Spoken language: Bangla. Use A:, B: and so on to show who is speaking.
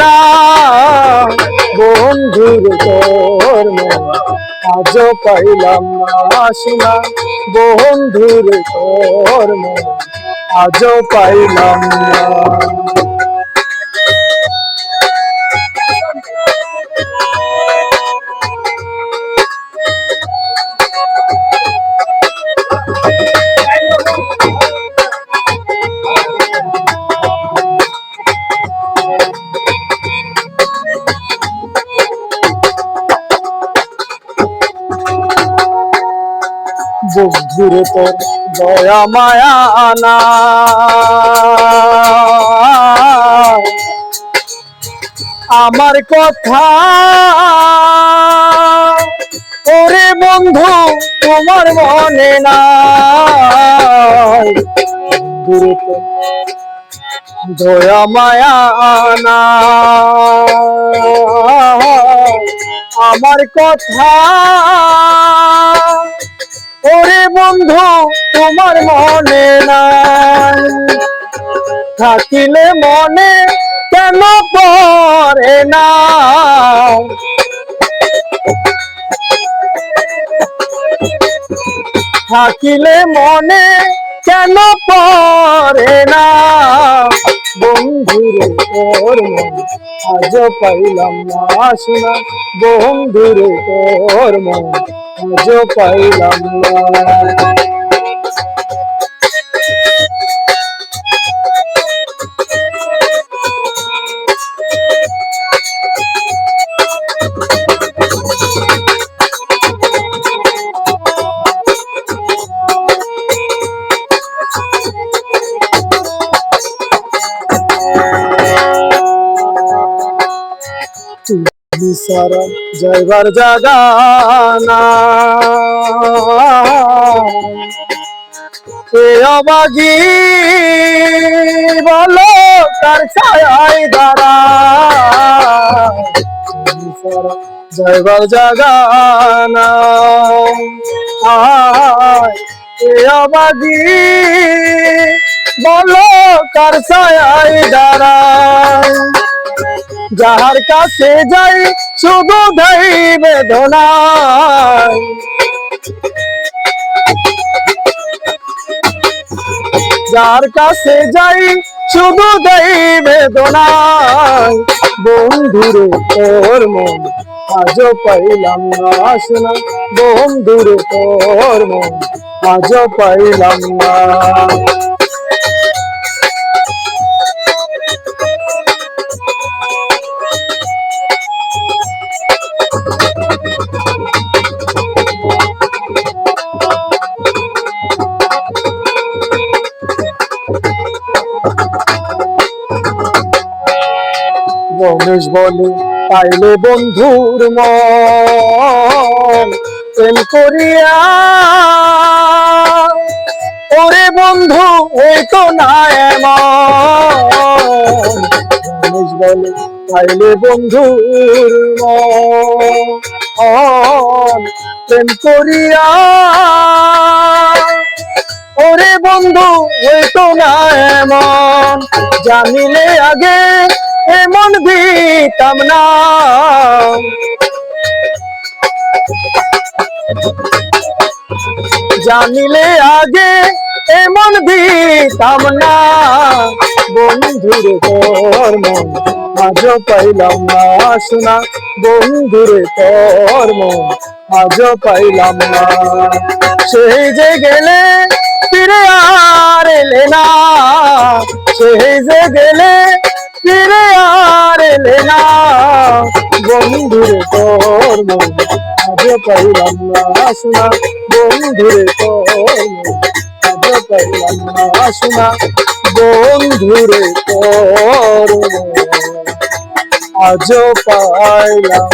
A: না বন্ধুর তোর মন আজও পাইলাম না শোনা বন্ধুর তোর মন আজও পাইলাম না। বন্ধুরে তোর দয়া মায়া না আমার কথা ওরে বন্ধু তোমার মনে না বন্ধুরে তোর দয়া মায়া না আমার কথা ওরে বন্ধু তোমার মনে নাই থাকিলে মনে কেন পড়ে না থাকিলে মনে কেন পড়ে না বন্ধুরে তোর মন আজও পাইলাম না শোনা বন্ধুরে তোর মন আজও পাইলাম না। সারা যাইবার জায়গা না এ অবাগি বলো তার ছায়ায় দাঁড়া সারা যাইবার জায়গা না এ অবাগি বলো তার ছায়ায় দাঁড়া যাহার কাছে যাই শুধু দেই বেদনা যার কাছে যাই শুধু দেই বেদনা বন্ধুরে তোর মন আজও পাইলাম না শোনা বন্ধুরে তোর মন আজও পাইলাম না। রমেশ বলে পাইলে বন্ধুর মন প্রেম করিয়া ওরে বন্ধু এই তো না এমন রমেশ বলে পাইলে বন্ধুর মন প্রেম করিয়া ওরে বন্ধু এই তো না এমন জানিলে আগে এমন দিতাম না জানিলে আগে এমন দিতাম না বন্ধুরে তোর মন আজও পাইলাম না শোনা বন্ধুরে তোর মন আজও পাইলাম না। সেই যে গেলে ফিরে আর এলে না সেই যে গেলে ফিরে আর এলে না বন্ধুরে তোর মন আজও পাইলাম না শোনা বন্ধুরে তোর মন আজও পাইলাম না শোনা বন্ধুরে তোর মন আজও পাইলাম।